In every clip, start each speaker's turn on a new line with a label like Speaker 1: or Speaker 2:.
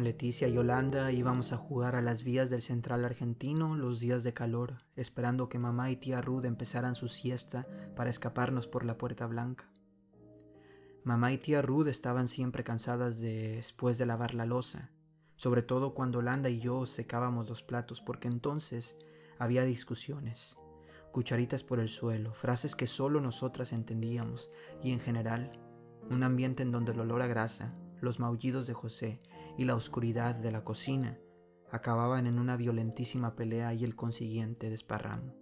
Speaker 1: Con Leticia y Yolanda íbamos a jugar a las vías del Central Argentino los días de calor, esperando que mamá y tía Ruth empezaran su siesta para escaparnos por la Puerta Blanca. Mamá y tía Ruth estaban siempre cansadas después de lavar la loza, sobre todo cuando Yolanda y yo secábamos los platos, porque entonces había discusiones, cucharitas por el suelo, frases que solo nosotras entendíamos y en general un ambiente en donde el olor a grasa, los maullidos de José y la oscuridad de la cocina acababan en una violentísima pelea y el consiguiente desparramo.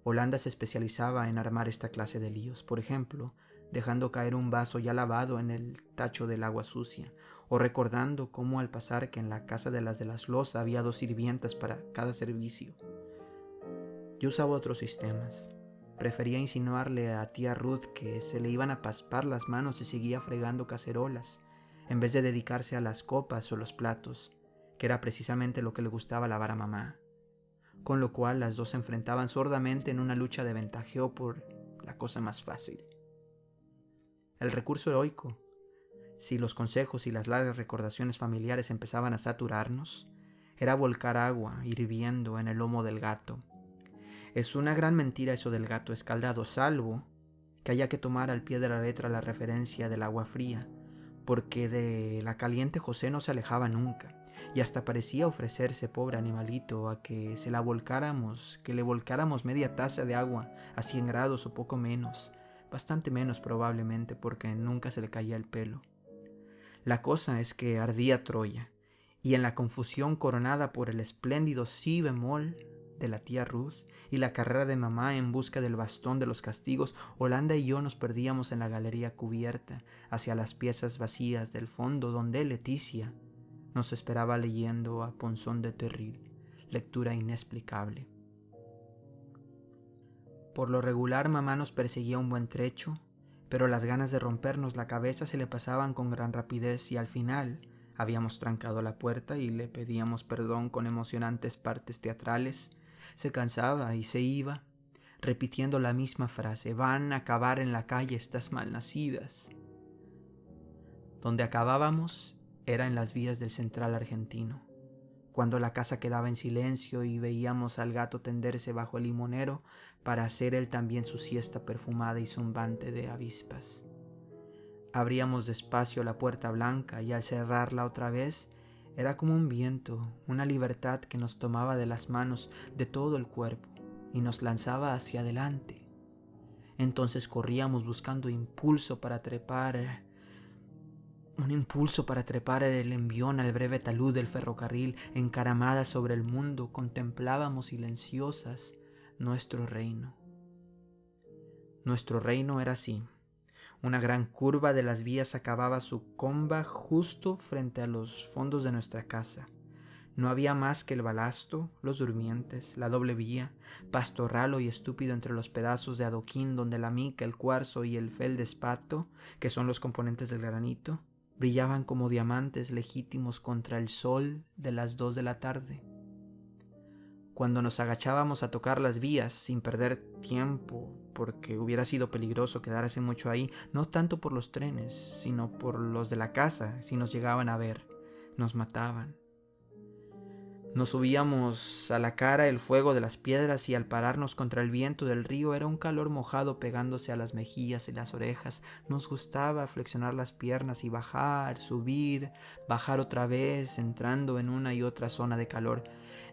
Speaker 1: Yolanda se especializaba en armar esta clase de líos, por ejemplo, dejando caer un vaso ya lavado en el tacho del agua sucia, o recordando cómo al pasar que en la casa de las Loza había 2 sirvientas para cada servicio. Yo usaba otros sistemas. Prefería insinuarle a tía Ruth que se le iban a paspar las manos y seguía fregando cacerolas, en vez de dedicarse a las copas o los platos, que era precisamente lo que le gustaba lavar a mamá. Con lo cual las dos se enfrentaban sordamente en una lucha de ventajeo por la cosa más fácil. El recurso heroico, si los consejos y las largas recordaciones familiares empezaban a saturarnos, era volcar agua hirviendo en el lomo del gato. Es una gran mentira eso del gato escaldado, salvo que haya que tomar al pie de la letra la referencia del agua fría, porque de la caliente José no se alejaba nunca, y hasta parecía ofrecerse, pobre animalito, a que se la volcáramos, que le volcáramos media taza de agua a 100 grados o poco menos, bastante menos probablemente, porque nunca se le caía el pelo. La cosa es que ardía Troya, y en la confusión coronada por el espléndido si bemol de la tía Ruth y la carrera de mamá en busca del bastón de los castigos, Yolanda y yo nos perdíamos en la galería cubierta hacia las piezas vacías del fondo, donde Leticia nos esperaba leyendo a Ponzón de Terril, lectura inexplicable. Por lo regular mamá nos perseguía un buen trecho, pero las ganas de rompernos la cabeza se le pasaban con gran rapidez y al final habíamos trancado la puerta y le pedíamos perdón con emocionantes partes teatrales. Se cansaba y se iba, repitiendo la misma frase: van a acabar en la calle estas malnacidas. Donde acabábamos era en las vías del Central Argentino, cuando la casa quedaba en silencio y veíamos al gato tenderse bajo el limonero para hacer él también su siesta perfumada y zumbante de avispas. Abríamos despacio la puerta blanca y al cerrarla otra vez era como un viento, una libertad que nos tomaba de las manos, de todo el cuerpo y nos lanzaba hacia adelante. Entonces corríamos buscando impulso para trepar, un impulso para trepar el envión al breve talud del ferrocarril. Encaramadas sobre el mundo, contemplábamos silenciosas nuestro reino. Nuestro reino era así. Una gran curva de las vías acababa su comba justo frente a los fondos de nuestra casa. No había más que el balasto, los durmientes, la doble vía, pastoralo y estúpido entre los pedazos de adoquín donde la mica, el cuarzo y el feldespato, que son los componentes del granito, brillaban como diamantes legítimos contra el sol de las 2 de la tarde. Cuando nos agachábamos a tocar las vías sin perder tiempo, porque hubiera sido peligroso quedarse mucho ahí, no tanto por los trenes, sino por los de la casa, si nos llegaban a ver, nos mataban. Nos subíamos a la cara el fuego de las piedras y al pararnos contra el viento del río era un calor mojado pegándose a las mejillas y las orejas. Nos gustaba flexionar las piernas y bajar, subir, bajar otra vez, entrando en una y otra zona de calor.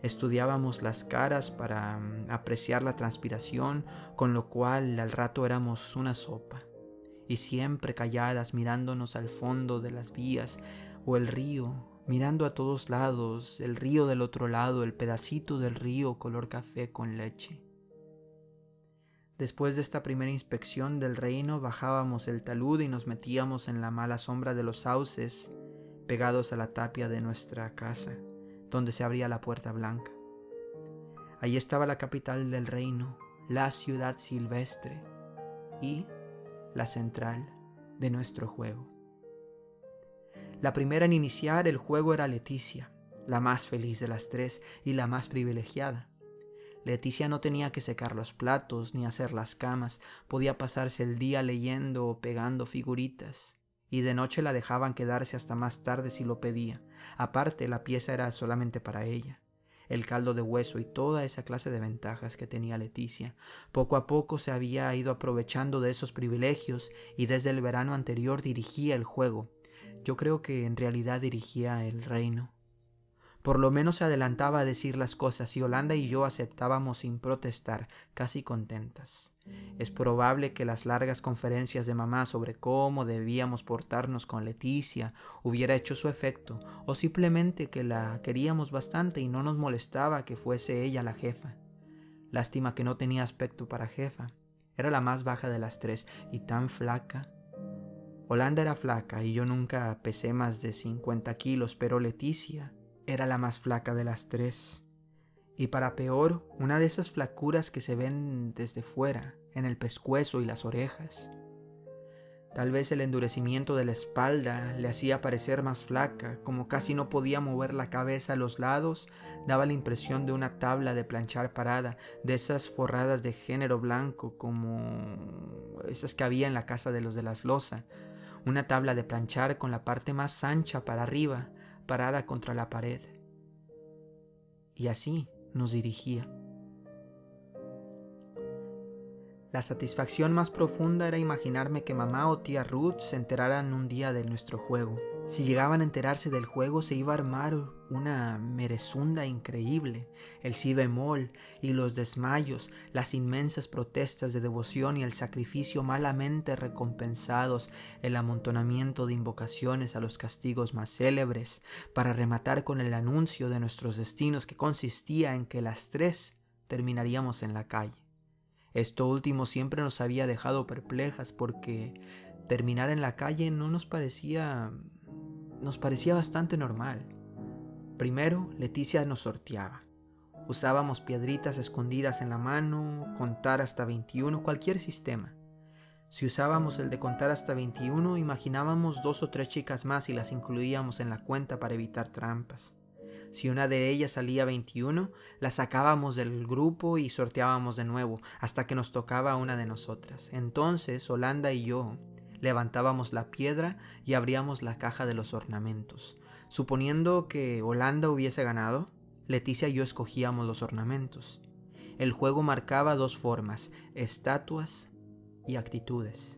Speaker 1: Estudiábamos las caras para apreciar la transpiración, con lo cual al rato éramos una sopa. Y siempre calladas, mirándonos al fondo de las vías o el río, mirando a todos lados, el río del otro lado, el pedacito del río color café con leche. Después de esta primera inspección del reino, bajábamos el talud y nos metíamos en la mala sombra de los sauces pegados a la tapia de nuestra casa, donde se abría la puerta blanca. Allí estaba la capital del reino, la ciudad silvestre y la central de nuestro juego. La primera en iniciar el juego era Leticia, la más feliz de las 3 y la más privilegiada. Leticia no tenía que secar los platos ni hacer las camas, podía pasarse el día leyendo o pegando figuritas, y de noche la dejaban quedarse hasta más tarde si lo pedía. Aparte, la pieza era solamente para ella. El caldo de hueso y toda esa clase de ventajas que tenía Leticia. Poco a poco se había ido aprovechando de esos privilegios y desde el verano anterior dirigía el juego. Yo creo que en realidad dirigía el reino. Por lo menos se adelantaba a decir las cosas y Yolanda y yo aceptábamos sin protestar, casi contentas. Es probable que las largas conferencias de mamá sobre cómo debíamos portarnos con Leticia hubiera hecho su efecto, o simplemente que la queríamos bastante y no nos molestaba que fuese ella la jefa. Lástima que no tenía aspecto para jefa. Era la más baja de las tres y tan flaca. Yolanda era flaca y yo nunca pesé más de 50 kilos, pero Leticia era la más flaca de las tres. Y para peor, una de esas flacuras que se ven desde fuera, en el pescuezo y las orejas. Tal vez el endurecimiento de la espalda le hacía parecer más flaca, como casi no podía mover la cabeza a los lados, daba la impresión de una tabla de planchar parada, de esas forradas de género blanco como esas que había en la casa de los de las Loza, una tabla de planchar con la parte más ancha para arriba, parada contra la pared. Y así nos dirigía. La satisfacción más profunda era imaginarme que mamá o tía Ruth se enteraran un día de nuestro juego. Si llegaban a enterarse del juego se iba a armar una merezunda increíble. El si bemol y los desmayos, las inmensas protestas de devoción y el sacrificio malamente recompensados, el amontonamiento de invocaciones a los castigos más célebres, para rematar con el anuncio de nuestros destinos que consistía en que las tres terminaríamos en la calle. Esto último siempre nos había dejado perplejas porque terminar en la calle no nos parecía bastante normal. Primero, Leticia nos sorteaba. Usábamos piedritas escondidas en la mano, contar hasta 21, cualquier sistema. Si usábamos el de contar hasta 21, imaginábamos 2 o 3 chicas más y las incluíamos en la cuenta para evitar trampas. Si una de ellas salía 21, la sacábamos del grupo y sorteábamos de nuevo, hasta que nos tocaba una de nosotras. Entonces, Yolanda y yo levantábamos la piedra y abríamos la caja de los ornamentos. Suponiendo que Yolanda hubiese ganado, Leticia y yo escogíamos los ornamentos. El juego marcaba 2 formas: estatuas y actitudes.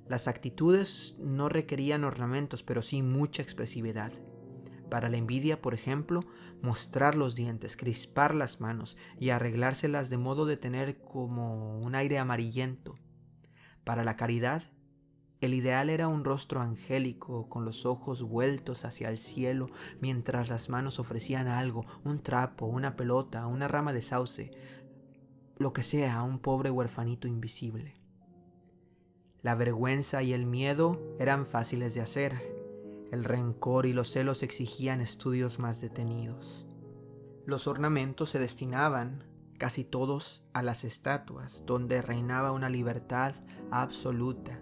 Speaker 1: Las actitudes no requerían ornamentos, pero sí mucha expresividad. Para la envidia, por ejemplo, mostrar los dientes, crispar las manos y arreglárselas de modo de tener como un aire amarillento. Para la caridad, el ideal era un rostro angélico con los ojos vueltos hacia el cielo mientras las manos ofrecían algo, un trapo, una pelota, una rama de sauce, lo que sea, a un pobre huerfanito invisible. La vergüenza y el miedo eran fáciles de hacer. El rencor y los celos exigían estudios más detenidos. Los ornamentos se destinaban, casi todos, a las estatuas, donde reinaba una libertad absoluta.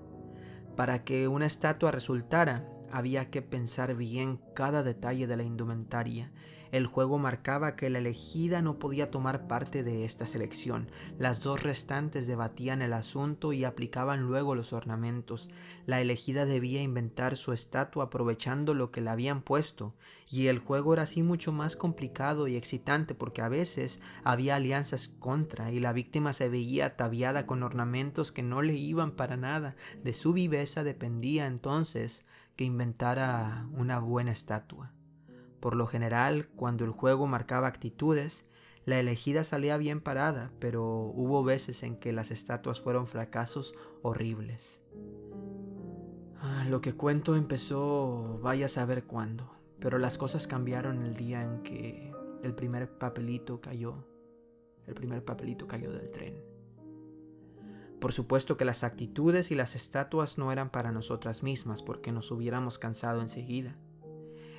Speaker 1: Para que una estatua resultara, había que pensar bien cada detalle de la indumentaria. El juego marcaba que la elegida no podía tomar parte de esta selección. Las 2 restantes debatían el asunto y aplicaban luego los ornamentos. La elegida debía inventar su estatua aprovechando lo que le habían puesto, y el juego era así mucho más complicado y excitante porque a veces había alianzas contra y la víctima se veía ataviada con ornamentos que no le iban para nada. De su viveza dependía entonces que inventara una buena estatua. Por lo general, cuando el juego marcaba actitudes, la elegida salía bien parada, pero hubo veces en que las estatuas fueron fracasos horribles. Lo que cuento empezó vaya a saber cuándo, pero las cosas cambiaron el día en que el primer papelito cayó del tren. Por supuesto que las actitudes y las estatuas no eran para nosotras mismas porque nos hubiéramos cansado enseguida.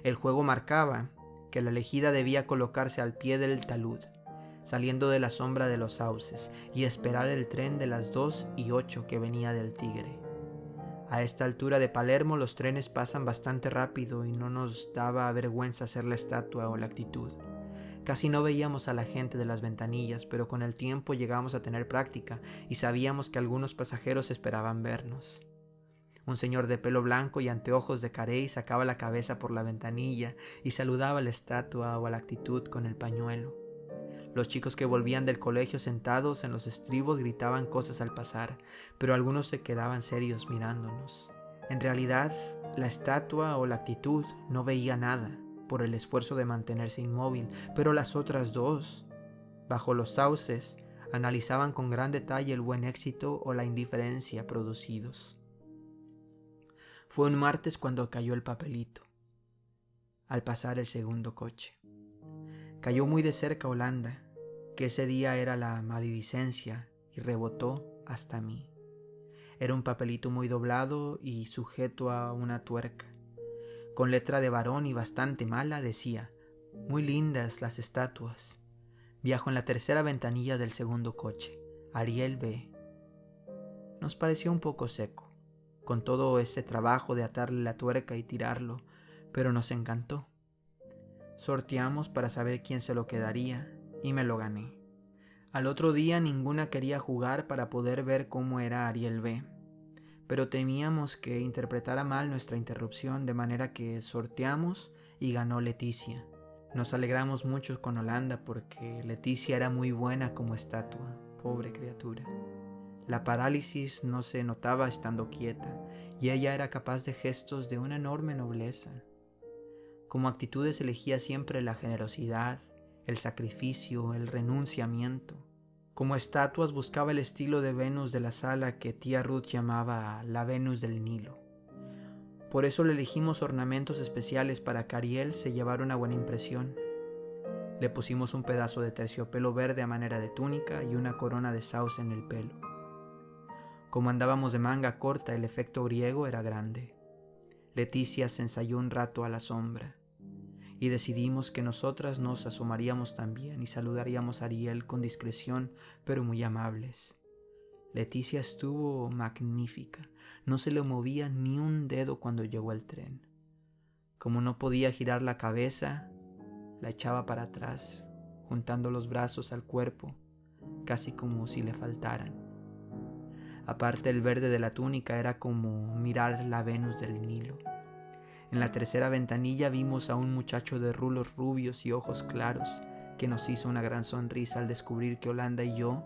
Speaker 1: El juego marcaba que la elegida debía colocarse al pie del talud, saliendo de la sombra de los sauces, y esperar el tren de las 2:08 que venía del Tigre. A esta altura de Palermo los trenes pasan bastante rápido y no nos daba vergüenza hacer la estatua o la actitud. Casi no veíamos a la gente de las ventanillas, pero con el tiempo llegamos a tener práctica y sabíamos que algunos pasajeros esperaban vernos. Un señor de pelo blanco y anteojos de carey sacaba la cabeza por la ventanilla y saludaba a la estatua o a la actitud con el pañuelo. Los chicos que volvían del colegio sentados en los estribos gritaban cosas al pasar, pero algunos se quedaban serios mirándonos. En realidad, la estatua o la actitud no veía nada por el esfuerzo de mantenerse inmóvil, pero las otras dos, bajo los sauces, analizaban con gran detalle el buen éxito o la indiferencia producidos. Fue un martes cuando cayó el papelito, al pasar el segundo coche. Cayó muy de cerca Holanda, que ese día era la maledicencia, y rebotó hasta mí. Era un papelito muy doblado y sujeto a una tuerca. Con letra de varón y bastante mala decía: muy lindas las estatuas. Viajo en la tercera ventanilla del segundo coche. Ariel B. Nos pareció un poco seco, con todo ese trabajo de atarle la tuerca y tirarlo, pero nos encantó. Sorteamos para saber quién se lo quedaría y me lo gané. Al otro día ninguna quería jugar para poder ver cómo era Ariel B, pero temíamos que interpretara mal nuestra interrupción, de manera que sorteamos y ganó Leticia. Nos alegramos mucho con Holanda porque Leticia era muy buena como estatua, pobre criatura. La parálisis no se notaba estando quieta y ella era capaz de gestos de una enorme nobleza. Como actitudes elegía siempre la generosidad, el sacrificio, el renunciamiento. Como estatuas buscaba el estilo de Venus de la Sala que tía Ruth llamaba la Venus del Nilo. Por eso le elegimos ornamentos especiales para que Ariel se llevara una buena impresión. Le pusimos un pedazo de terciopelo verde a manera de túnica y una corona de sauce en el pelo. Como andábamos de manga corta, el efecto griego era grande. Leticia se ensayó un rato a la sombra y decidimos que nosotras nos asomaríamos también y saludaríamos a Ariel con discreción, pero muy amables. Leticia estuvo magnífica, no se le movía ni un dedo cuando llegó el tren. Como no podía girar la cabeza, la echaba para atrás, juntando los brazos al cuerpo, casi como si le faltaran. Aparte, el verde de la túnica era como mirar la Venus del Nilo. En la tercera ventanilla vimos a un muchacho de rulos rubios y ojos claros que nos hizo una gran sonrisa al descubrir que Holanda y yo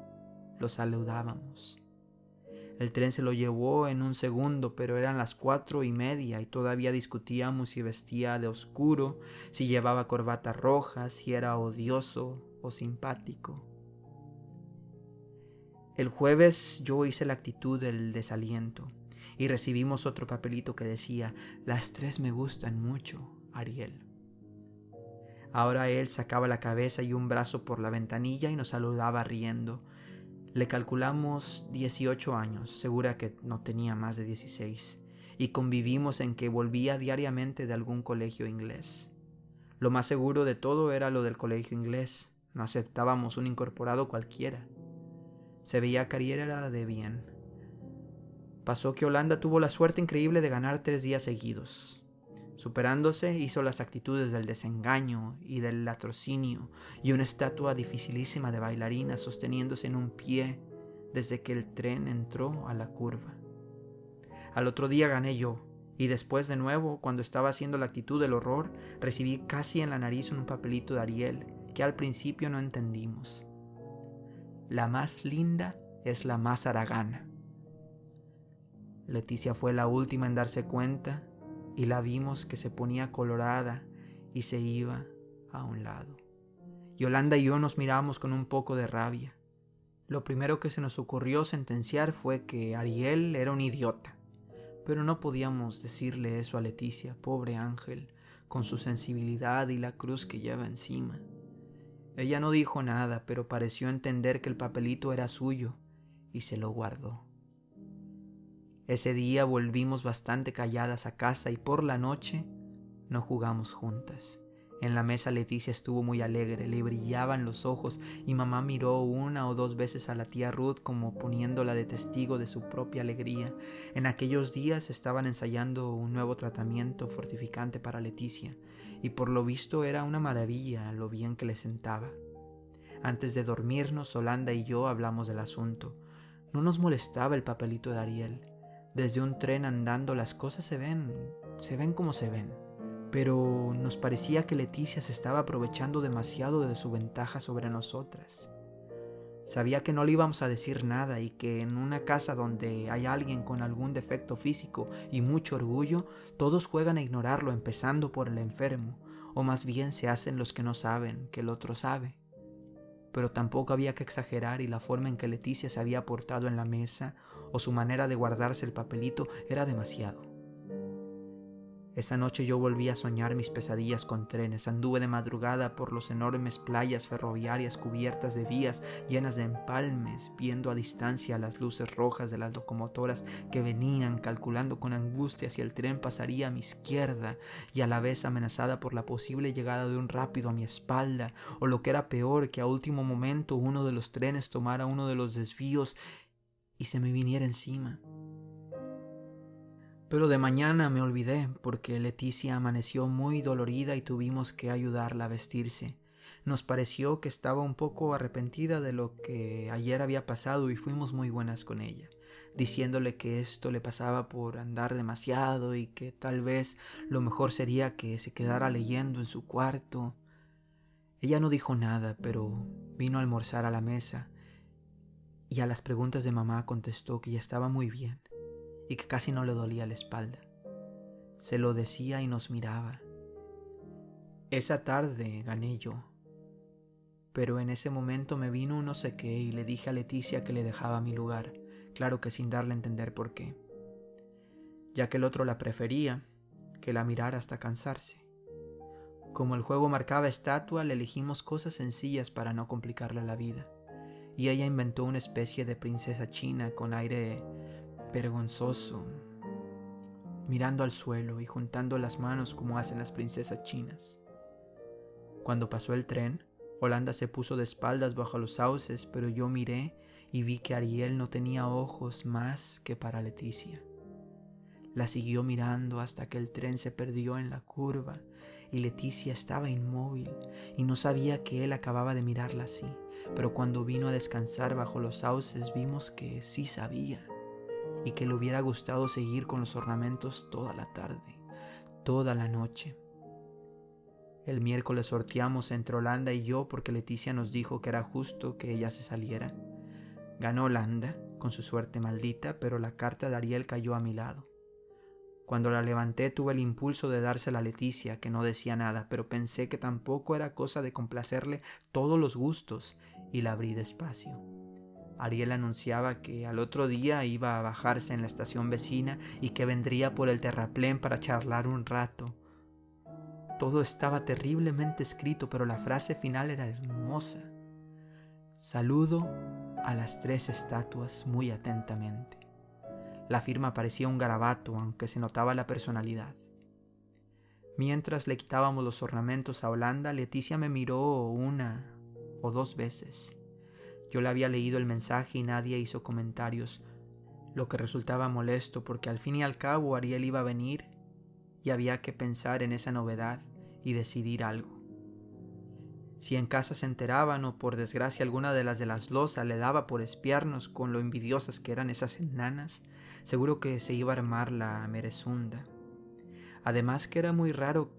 Speaker 1: lo saludábamos. El tren se lo llevó en un segundo, pero eran las 4:30 y todavía discutíamos si vestía de oscuro, si llevaba corbata roja, si era odioso o simpático. El jueves yo hice la actitud del desaliento y recibimos otro papelito que decía: las tres me gustan mucho, Ariel. Ahora él sacaba la cabeza y un brazo por la ventanilla y nos saludaba riendo. Le calculamos 18 años, segura que no tenía más de 16, y convivimos en que volvía diariamente de algún colegio inglés. Lo más seguro de todo era lo del colegio inglés, no aceptábamos un incorporado cualquiera. Se veía carrera de bien. Pasó que Holanda tuvo la suerte increíble de ganar 3 días seguidos. Superándose, hizo las actitudes del desengaño y del latrocinio y una estatua dificilísima de bailarina sosteniéndose en un pie desde que el tren entró a la curva. Al otro día gané yo, y después de nuevo, cuando estaba haciendo la actitud del horror, recibí casi en la nariz un papelito de Ariel que al principio no entendimos. La más linda es la más haragana. Leticia fue la última en darse cuenta y la vimos que se ponía colorada y se iba a un lado. Yolanda y yo nos miramos con un poco de rabia. Lo primero que se nos ocurrió sentenciar fue que Ariel era un idiota, pero no podíamos decirle eso a Leticia, pobre ángel, con su sensibilidad y la cruz que lleva encima. Ella no dijo nada, pero pareció entender que el papelito era suyo y se lo guardó. Ese día volvimos bastante calladas a casa y por la noche no jugamos juntas. En la mesa Leticia estuvo muy alegre, le brillaban los ojos y mamá miró 1 o 2 veces a la tía Ruth como poniéndola de testigo de su propia alegría. En aquellos días estaban ensayando un nuevo tratamiento fortificante para Leticia y por lo visto era una maravilla lo bien que le sentaba. Antes de dormirnos, Holanda y yo hablamos del asunto. No nos molestaba el papelito de Ariel. Desde un tren andando las cosas se ven como se ven. Pero nos parecía que Leticia se estaba aprovechando demasiado de su ventaja sobre nosotras. Sabía que no le íbamos a decir nada y que en una casa donde hay alguien con algún defecto físico y mucho orgullo, todos juegan a ignorarlo, empezando por el enfermo, o más bien se hacen los que no saben que el otro sabe. Pero tampoco había que exagerar, y la forma en que Leticia se había portado en la mesa o su manera de guardarse el papelito era demasiado. Esa noche yo volví a soñar mis pesadillas con trenes. Anduve de madrugada por las enormes playas ferroviarias cubiertas de vías llenas de empalmes, viendo a distancia las luces rojas de las locomotoras que venían, calculando con angustia si el tren pasaría a mi izquierda, y a la vez amenazada por la posible llegada de un rápido a mi espalda, o lo que era peor, que a último momento uno de los trenes tomara uno de los desvíos y se me viniera encima. Pero de mañana me olvidé porque Leticia amaneció muy dolorida y tuvimos que ayudarla a vestirse. Nos pareció que estaba un poco arrepentida de lo que ayer había pasado y fuimos muy buenas con ella, diciéndole que esto le pasaba por andar demasiado y que tal vez lo mejor sería que se quedara leyendo en su cuarto. Ella no dijo nada, pero vino a almorzar a la mesa y a las preguntas de mamá contestó que ya estaba muy bien y que casi no le dolía la espalda. Se lo decía y nos miraba. Esa tarde gané yo, pero en ese momento me vino un no sé qué y le dije a Leticia que le dejaba mi lugar, claro que sin darle a entender por qué, ya que el otro la prefería, que la mirara hasta cansarse. Como el juego marcaba estatua, le elegimos cosas sencillas para no complicarle la vida, y ella inventó una especie de princesa china con aire vergonzoso, mirando al suelo y juntando las manos como hacen las princesas chinas. Cuando pasó el tren, Holanda se puso de espaldas bajo los sauces, pero yo miré y vi que Ariel no tenía ojos más que para Leticia. La siguió mirando hasta que el tren se perdió en la curva y Leticia estaba inmóvil y no sabía que él acababa de mirarla así, pero cuando vino a descansar bajo los sauces vimos que sí sabía y que le hubiera gustado seguir con los ornamentos toda la tarde, toda la noche. El miércoles sorteamos entre Holanda y yo porque Leticia nos dijo que era justo que ella se saliera. Ganó Holanda, con su suerte maldita, pero la carta de Ariel cayó a mi lado. Cuando la levanté tuve el impulso de dársela a Leticia, que no decía nada, pero pensé que tampoco era cosa de complacerle todos los gustos, y la abrí despacio. Ariel anunciaba que al otro día iba a bajarse en la estación vecina y que vendría por el terraplén para charlar un rato. Todo estaba terriblemente escrito, pero la frase final era hermosa. Saludo a las 3 estatuas muy atentamente. La firma parecía un garabato, aunque se notaba la personalidad. Mientras le quitábamos los ornamentos a Holanda, Leticia me miró 1 o 2 veces. Yo le había leído el mensaje y nadie hizo comentarios, lo que resultaba molesto porque al fin y al cabo Ariel iba a venir y había que pensar en esa novedad y decidir algo. Si en casa se enteraban o por desgracia alguna de las losas le daba por espiarnos con lo envidiosas que eran esas enanas, seguro que se iba a armar la merezunda. Además que era muy raro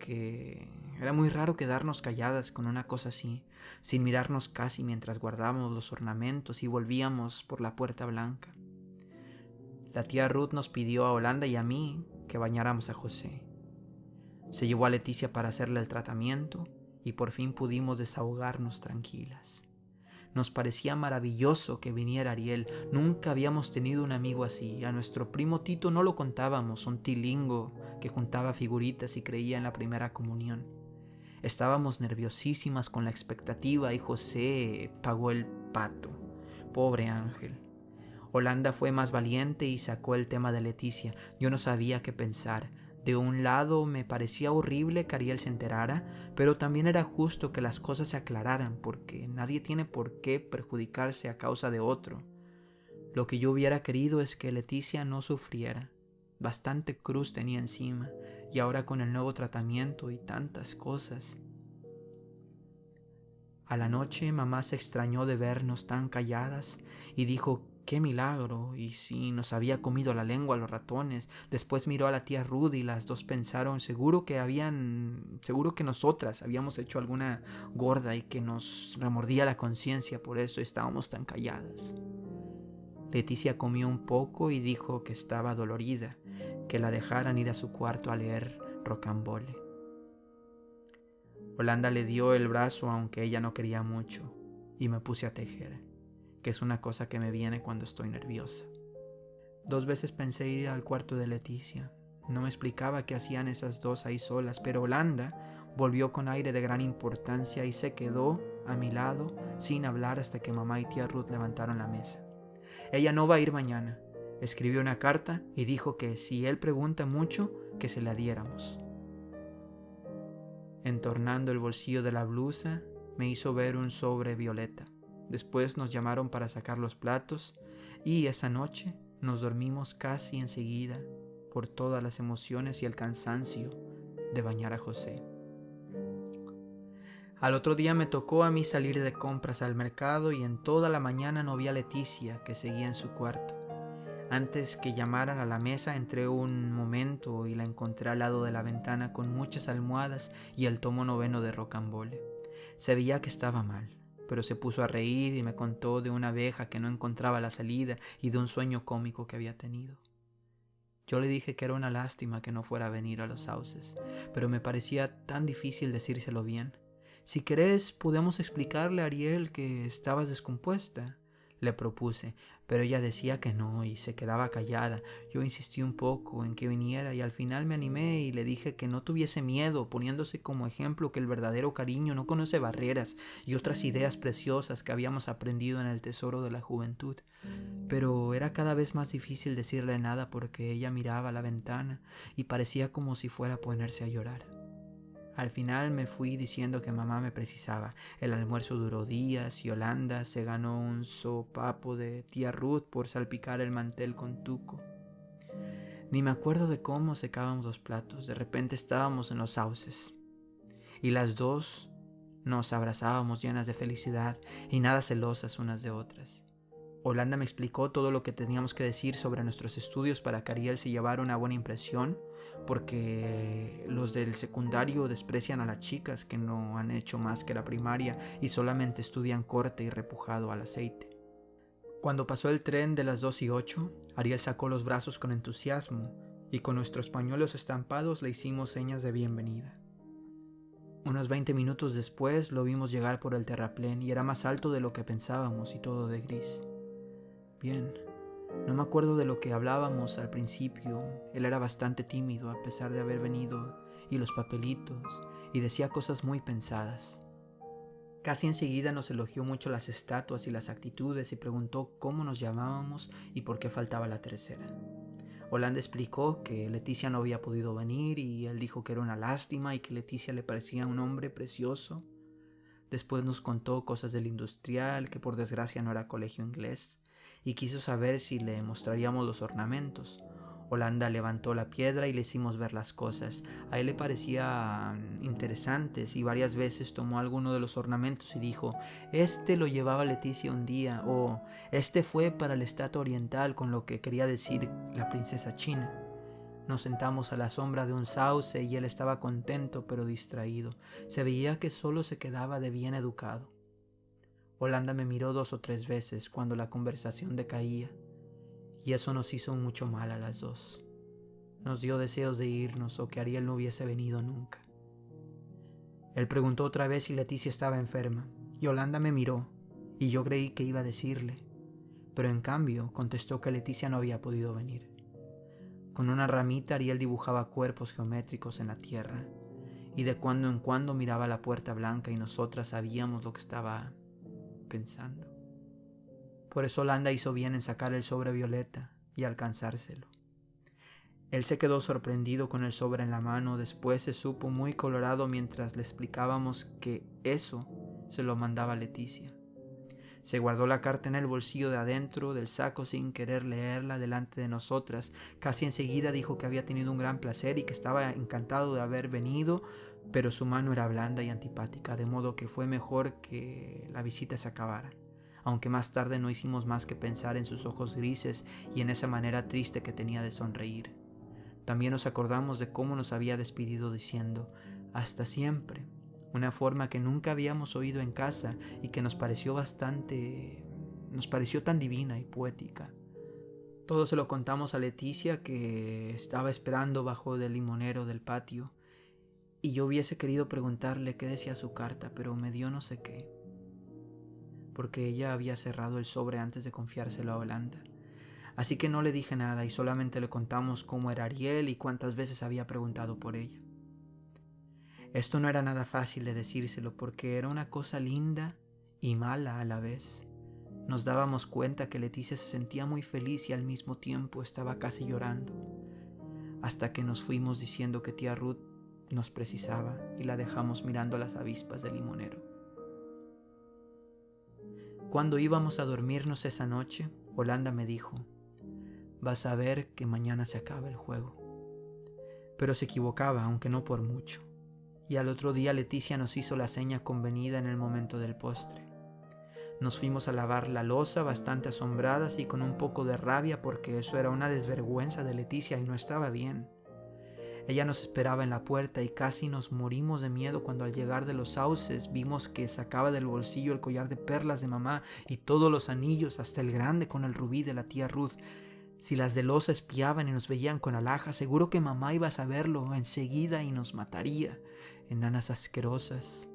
Speaker 1: quedarnos calladas con una cosa así, sin mirarnos casi mientras guardábamos los ornamentos y volvíamos por la puerta blanca. La tía Ruth nos pidió a Holanda y a mí que bañáramos a José. Se llevó a Leticia para hacerle el tratamiento y por fin pudimos desahogarnos tranquilas. Nos parecía maravilloso que viniera Ariel. Nunca habíamos tenido un amigo así. A nuestro primo Tito no lo contábamos, un tilingo que juntaba figuritas y creía en la primera comunión. Estábamos nerviosísimas con la expectativa y José pagó el pato. Pobre ángel. Holanda fue más valiente y sacó el tema de Leticia. Yo no sabía qué pensar. De un lado me parecía horrible que Ariel se enterara, pero también era justo que las cosas se aclararan, porque nadie tiene por qué perjudicarse a causa de otro. Lo que yo hubiera querido es que Leticia no sufriera. Bastante cruz tenía encima, y ahora con el nuevo tratamiento y tantas cosas. A la noche mamá se extrañó de vernos tan calladas y dijo qué milagro, y si nos había comido la lengua los ratones. Después miró a la tía Ruth y las dos pensaron, seguro que nosotras habíamos hecho alguna gorda y que nos remordía la conciencia, por eso estábamos tan calladas. Leticia comió un poco y dijo que estaba dolorida, que la dejaran ir a su cuarto a leer Rocambole. Holanda le dio el brazo aunque ella no quería mucho y me puse a tejer, que es una cosa que me viene cuando estoy nerviosa. 2 veces pensé ir al cuarto de Leticia. No me explicaba qué hacían esas dos ahí solas, pero Holanda volvió con aire de gran importancia y se quedó a mi lado sin hablar hasta que mamá y tía Ruth levantaron la mesa. Ella no va a ir mañana. Escribió una carta y dijo que si él pregunta mucho, que se la diéramos. Entornando el bolsillo de la blusa, me hizo ver un sobre violeta. Después nos llamaron para sacar los platos y esa noche nos dormimos casi enseguida por todas las emociones y el cansancio de bañar a José. Al otro día me tocó a mí salir de compras al mercado y en toda la mañana no vi a Leticia, que seguía en su cuarto. Antes que llamaran a la mesa entré un momento y la encontré al lado de la ventana con muchas almohadas y el tomo 9 de Rocambole. Se veía que estaba mal, pero se puso a reír y me contó de una abeja que no encontraba la salida y de un sueño cómico que había tenido. Yo le dije que era una lástima que no fuera a venir a los sauces, pero me parecía tan difícil decírselo bien. Si querés, podemos explicarle a Ariel que estabas descompuesta, le propuse, pero ella decía que no y se quedaba callada. Yo insistí un poco en que viniera y al final me animé y le dije que no tuviese miedo, poniéndose como ejemplo que el verdadero cariño no conoce barreras y otras ideas preciosas que habíamos aprendido en el tesoro de la juventud. Pero era cada vez más difícil decirle nada porque ella miraba a la ventana y parecía como si fuera a ponerse a llorar. Al final me fui diciendo que mamá me precisaba. El almuerzo duró días y Holanda se ganó un sopapo de tía Ruth por salpicar el mantel con tuco. Ni me acuerdo de cómo secábamos los platos. De repente estábamos en los sauces y las dos nos abrazábamos llenas de felicidad y nada celosas unas de otras. Holanda me explicó todo lo que teníamos que decir sobre nuestros estudios para que Ariel se llevara una buena impresión, porque los del secundario desprecian a las chicas que no han hecho más que la primaria y solamente estudian corte y repujado al aceite. Cuando pasó el tren de las 2:08, Ariel sacó los brazos con entusiasmo y con nuestros pañuelos estampados le hicimos señas de bienvenida. Unos 20 minutos después lo vimos llegar por el terraplén y era más alto de lo que pensábamos y todo de gris. Bien, no me acuerdo de lo que hablábamos al principio. Él era bastante tímido a pesar de haber venido y los papelitos, y decía cosas muy pensadas. Casi enseguida nos elogió mucho las estatuas y las actitudes y preguntó cómo nos llamábamos y por qué faltaba la tercera. Holanda explicó que Leticia no había podido venir y él dijo que era una lástima y que Leticia le parecía un hombre precioso. Después nos contó cosas del industrial, que por desgracia no era colegio inglés, y quiso saber si le mostraríamos los ornamentos. Holanda levantó la piedra y le hicimos ver las cosas. A él le parecían interesantes y varias veces tomó alguno de los ornamentos y dijo: este lo llevaba Leticia un día, o este fue para la estatua oriental, con lo que quería decir la princesa china. Nos sentamos a la sombra de un sauce y él estaba contento pero distraído. Se veía que solo se quedaba de bien educado. Holanda me miró 2 o 3 veces cuando la conversación decaía, y eso nos hizo mucho mal a las dos. Nos dio deseos de irnos o que Ariel no hubiese venido nunca. Él preguntó otra vez si Leticia estaba enferma, y Holanda me miró, y yo creí que iba a decirle, pero en cambio contestó que Leticia no había podido venir. Con una ramita Ariel dibujaba cuerpos geométricos en la tierra, y de cuando en cuando miraba la puerta blanca y nosotras sabíamos lo que estaba pensando. Por eso Holanda hizo bien en sacar el sobre violeta y alcanzárselo. Él se quedó sorprendido con el sobre en la mano. Después se supo muy colorado mientras le explicábamos que eso se lo mandaba Leticia. Se guardó la carta en el bolsillo de adentro del saco sin querer leerla delante de nosotras. Casi enseguida dijo que había tenido un gran placer y que estaba encantado de haber venido, pero su mano era blanda y antipática, de modo que fue mejor que la visita se acabara. aunque más tarde no hicimos más que pensar en sus ojos grises y en esa manera triste que tenía de sonreír. También nos acordamos de cómo nos había despedido diciendo «hasta siempre», una forma que nunca habíamos oído en casa y que nos pareció tan divina y poética. Todo se lo contamos a Leticia, que estaba esperando bajo del limonero del patio, y yo hubiese querido preguntarle qué decía su carta, pero me dio no sé qué, porque ella había cerrado el sobre antes de confiárselo a Holanda. Así que no le dije nada y solamente le contamos cómo era Ariel y cuántas veces había preguntado por ella. Esto no era nada fácil de decírselo porque era una cosa linda y mala a la vez. Nos dábamos cuenta que Leticia se sentía muy feliz y al mismo tiempo estaba casi llorando, hasta que nos fuimos diciendo que tía Ruth nos precisaba y la dejamos mirando a las avispas del limonero. Cuando íbamos a dormirnos esa noche, Holanda me dijo: «Vas a ver que mañana se acaba el juego». Pero se equivocaba, aunque no por mucho. Y al otro día Leticia nos hizo la seña convenida en el momento del postre. Nos fuimos a lavar la loza bastante asombradas y con un poco de rabia porque eso era una desvergüenza de Leticia y no estaba bien. Ella nos esperaba en la puerta y casi nos morimos de miedo cuando al llegar de los sauces vimos que sacaba del bolsillo el collar de perlas de mamá y todos los anillos, hasta el grande con el rubí de la tía Ruth. Si las de loza espiaban y nos veían con alhajas, seguro que mamá iba a saberlo enseguida y nos mataría, enanas asquerosas.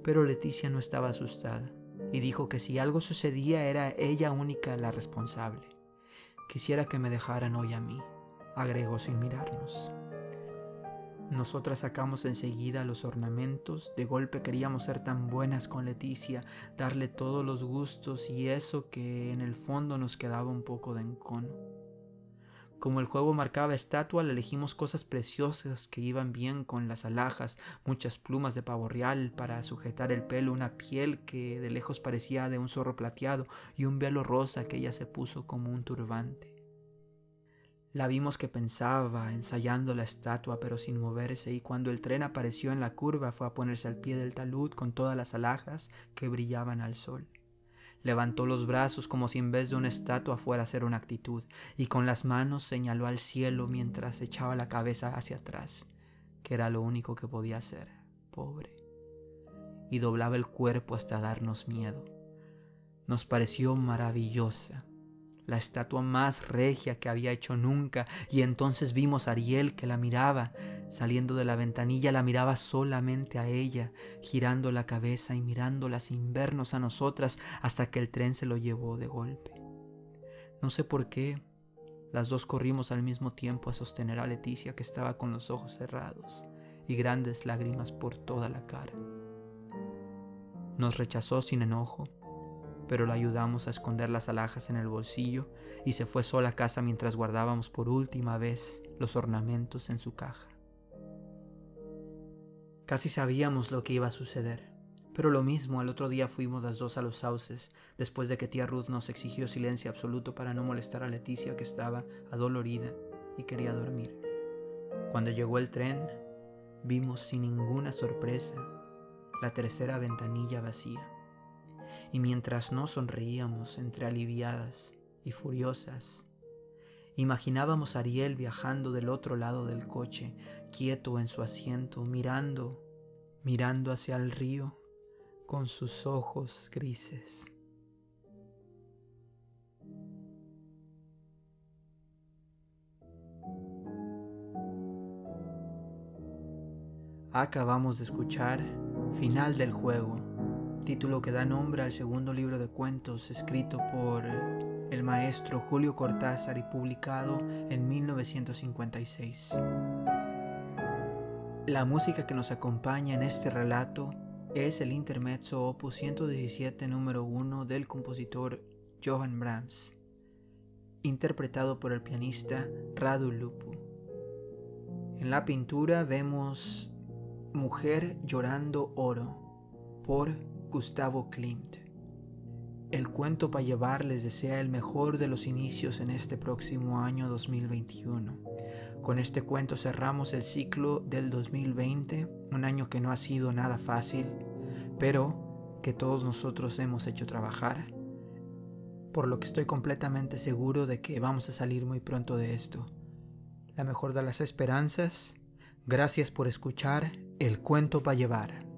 Speaker 1: Pero Leticia no estaba asustada y dijo que si algo sucedía era ella única la responsable. «Quisiera que me dejaran hoy a mí», agregó sin mirarnos. Nosotras sacamos enseguida los ornamentos. De golpe queríamos ser tan buenas con Leticia, darle todos los gustos y eso que en el fondo nos quedaba un poco de encono. Como el juego marcaba estatua, le elegimos cosas preciosas que iban bien con las alhajas, muchas plumas de pavo real para sujetar el pelo, una piel que de lejos parecía de un zorro plateado y un velo rosa que ella se puso como un turbante. La vimos que pensaba, ensayando la estatua pero sin moverse, y cuando el tren apareció en la curva fue a ponerse al pie del talud con todas las alhajas que brillaban al sol. Levantó los brazos como si en vez de una estatua fuera a ser una actitud, y con las manos señaló al cielo mientras echaba la cabeza hacia atrás, que era lo único que podía hacer, pobre. Y doblaba el cuerpo hasta darnos miedo. Nos pareció maravillosa, la estatua más regia que había hecho nunca, y entonces vimos a Ariel que la miraba. Saliendo de la ventanilla la miraba solamente a ella, girando la cabeza y mirándola sin vernos a nosotras hasta que el tren se lo llevó de golpe. No sé por qué, las dos corrimos al mismo tiempo a sostener a Leticia, que estaba con los ojos cerrados y grandes lágrimas por toda la cara. Nos rechazó sin enojo, pero la ayudamos a esconder las alhajas en el bolsillo y se fue sola a casa mientras guardábamos por última vez los ornamentos en su caja. Casi sabíamos lo que iba a suceder, pero lo mismo al otro día fuimos las dos a los sauces, después de que tía Ruth nos exigió silencio absoluto para no molestar a Leticia, que estaba adolorida y quería dormir. Cuando llegó el tren, vimos sin ninguna sorpresa la tercera ventanilla vacía. Y mientras nos sonreíamos entre aliviadas y furiosas, imaginábamos a Ariel viajando del otro lado del coche, quieto en su asiento, mirando hacia el río con sus ojos grises. Acabamos de escuchar Final del Juego, título que da nombre al segundo libro de cuentos escrito por el maestro Julio Cortázar y publicado en 1956. La música que nos acompaña en este relato es el intermezzo opus 117 número 1 del compositor Johann Brahms, interpretado por el pianista Radu Lupu. En la pintura vemos Mujer llorando oro, por Gustavo Klimt. El cuento para llevar les desea el mejor de los inicios en este próximo año 2021. Con este cuento cerramos el ciclo del 2020, un año que no ha sido nada fácil, pero que todos nosotros hemos hecho trabajar por lo que estoy completamente seguro de que vamos a salir muy pronto de esto. La mejor de las esperanzas. Gracias por escuchar El Cuento para Llevar.